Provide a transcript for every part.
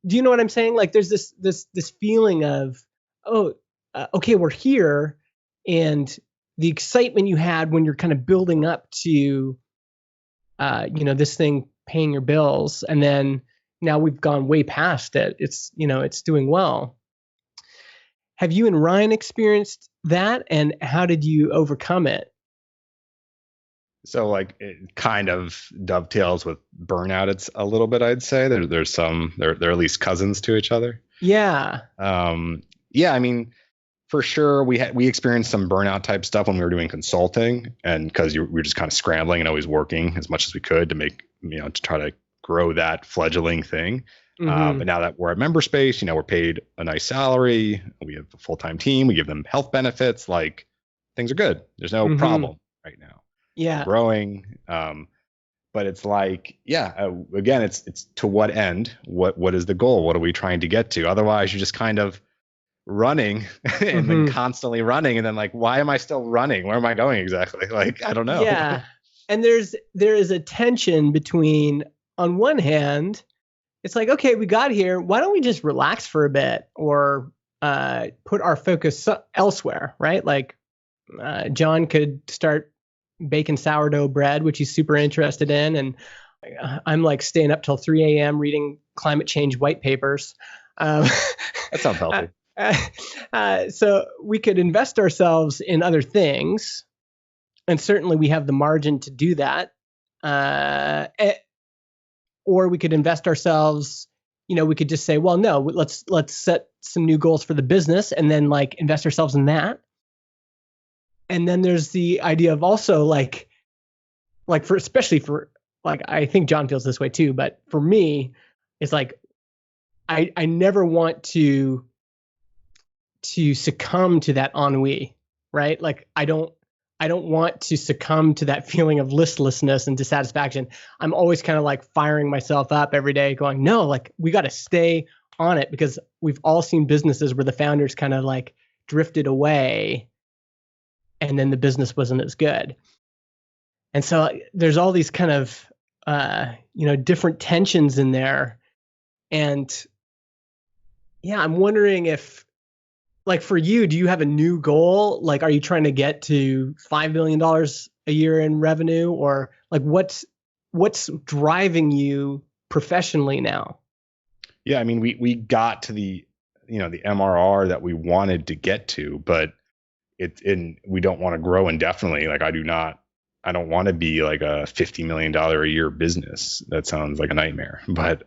do you know what I'm saying? Like there's this feeling of, okay, we're here, and the excitement you had when you're kind of building up to, this thing paying your bills, and then now we've gone way past it. It's doing well. Have you and Ryan experienced that, and how did you overcome it? So like it kind of dovetails with burnout. It's a little bit, I'd say there's some, they're at least cousins to each other. Yeah. Yeah. I mean, for sure, we experienced some burnout type stuff when we were doing consulting, and because we were just kind of scrambling and always working as much as we could to make, to try to grow that fledgling thing. But now that we're at member space, we're paid a nice salary. We have a full-time team. We give them health benefits. Like things are good. There's no problem right now. Yeah. We're growing. But it's like, again, it's to what end? What is the goal? What are we trying to get to? Otherwise, you're just kind of running and then constantly running, and then like, why am I still running? Where am I going exactly? Like, I don't know. Yeah. And there is a tension between, on one hand, it's like, okay, we got here, why don't we just relax for a bit, or put our focus elsewhere, right? Like John could start baking sourdough bread, which he's super interested in, and I'm like staying up till 3 a.m. reading climate change white papers. That sounds healthy. So we could invest ourselves in other things, and certainly we have the margin to do that. Or we could invest ourselves, we could just say, well, no, let's set some new goals for the business and then like invest ourselves in that. And then there's the idea of also like especially for like, I think John feels this way too, but for me, it's like, I never want to succumb to that ennui, right? Like I don't want to succumb to that feeling of listlessness and dissatisfaction. I'm always kind of like firing myself up every day going, no, like we got to stay on it, because we've all seen businesses where the founders kind of like drifted away and then the business wasn't as good. And so there's all these kind of, different tensions in there. And yeah, I'm wondering if, like for you, do you have a new goal? Like, are you trying to get to $5 million a year in revenue, or like what's driving you professionally now? Yeah, I mean, we got to the MRR that we wanted to get to, but we don't want to grow indefinitely. Like I don't want to be like a $50 million a year business. That sounds like a nightmare. But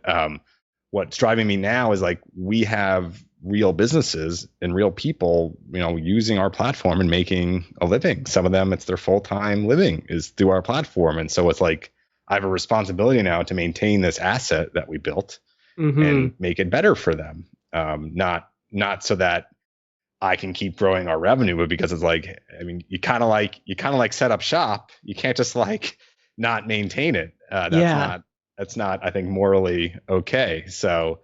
what's driving me now is like, we have real businesses and real people, using our platform and making a living. Some of them, it's their full-time living is through our platform. And so it's like, I have a responsibility now to maintain this asset that we built and make it better for them. Not so that I can keep growing our revenue, but because it's like, I mean, you kind of like set up shop. You can't just like not maintain it. That's not, I think, morally okay. So,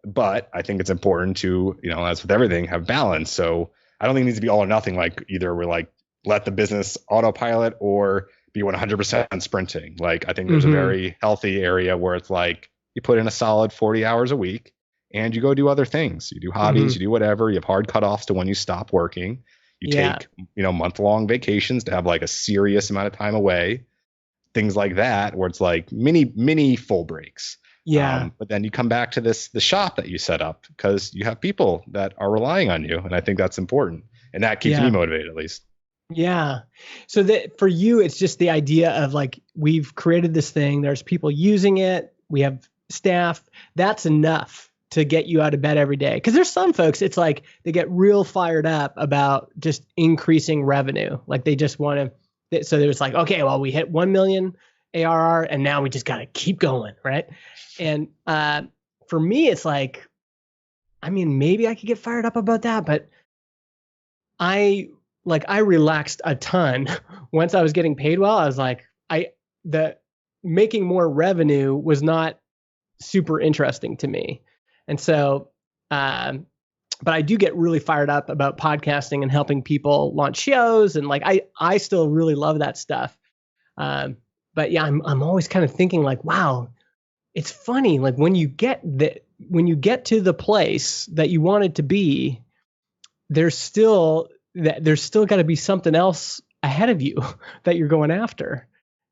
but I think it's important to, as with everything, have balance. So I don't think it needs to be all or nothing. Like either we're like, let the business autopilot or be 100% sprinting. Like I think there's a very healthy area where it's like you put in a solid 40 hours a week and you go do other things. You do hobbies, you do whatever. You have hard cutoffs to when you stop working. You take, month-long vacations to have like a serious amount of time away. Things like that, where it's like mini full breaks. Yeah. But then you come back to the shop that you set up because you have people that are relying on you. And I think that's important. And that keeps me motivated, at least. Yeah. So that for you, it's just the idea of like, we've created this thing. There's people using it. We have staff. That's enough to get you out of bed every day. Because there's some folks, it's like they get real fired up about just increasing revenue. Like they just want to, so there's like, okay, well, we hit 1 million ARR and now we just got to keep going. Right. And for me, it's like, I mean, maybe I could get fired up about that, but I relaxed a ton once I was getting paid well. I was like, the making more revenue was not super interesting to me. And so, but I do get really fired up about podcasting and helping people launch shows. And like, I still really love that stuff. But yeah, I'm always kind of thinking like, wow, it's funny, like when you get to the place that you wanted to be, there's still got to be something else ahead of you that you're going after.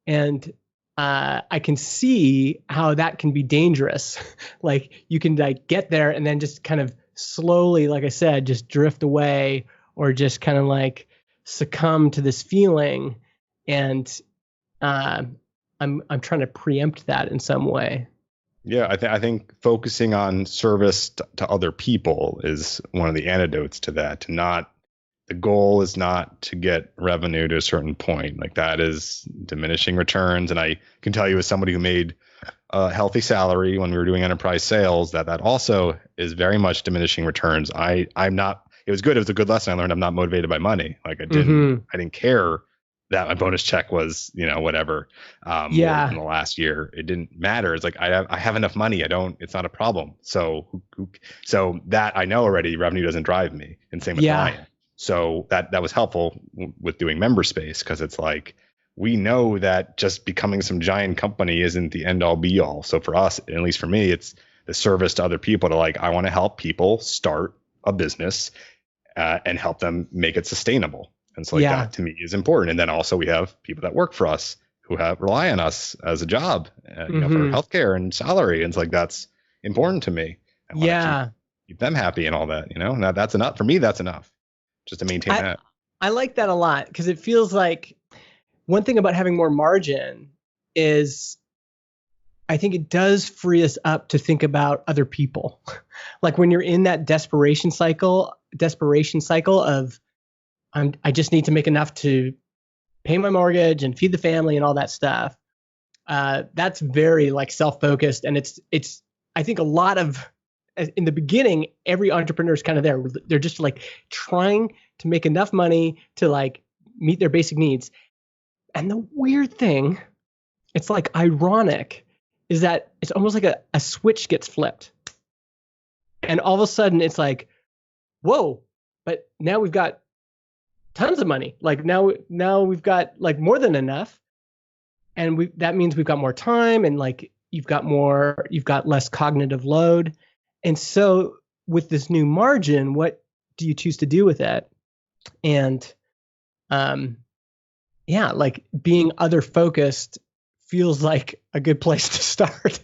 And I can see how that can be dangerous. Like you can like get there and then just kind of slowly, like I said, just drift away or just kind of like succumb to this feeling. And I'm trying to preempt that in some way. Yeah, I think focusing on service to other people is one of the antidotes to that. The goal is not to get revenue to a certain point. Like that is diminishing returns. And I can tell you as somebody who made a healthy salary when we were doing enterprise sales, that also is very much diminishing returns. I'm not, it was good. It was a good lesson I learned. I'm not motivated by money. Like I didn't care that my bonus check was, whatever, more in the last year. It didn't matter. It's like, I have enough money. It's not a problem. So that I know already, revenue doesn't drive me, and same with Ryan. So that was helpful with doing member space. Cause it's like, we know that just becoming some giant company isn't the end all be all. So for us, at least for me, it's the service to other people to like, I want to help people start a business and help them make it sustainable. And so that to me is important. And then also we have people that work for us who rely on us as a job, for healthcare and salary. And it's like, that's important to me. I want to keep them happy and all that, Now that's enough for me. That's enough just to maintain that. I like that a lot because it feels like one thing about having more margin is I think it does free us up to think about other people. Like when you're in that desperation cycle of I just need to make enough to pay my mortgage and feed the family and all that stuff. That's very like self-focused. And it's, I think a lot of, in the beginning, every entrepreneur is kind of there. They're just like trying to make enough money to like meet their basic needs. And the weird thing, it's like ironic, is that it's almost like a switch gets flipped. And all of a sudden it's like, whoa, but now we've got tons of money. Like now we've got like more than enough. And that means we've got more time and like you've got less cognitive load. And so with this new margin, what do you choose to do with it? And like being other focused feels like a good place to start.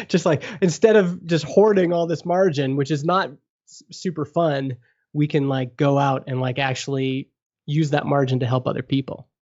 Just like instead of just hoarding all this margin, which is not super fun, we can like go out and like actually use that margin to help other people.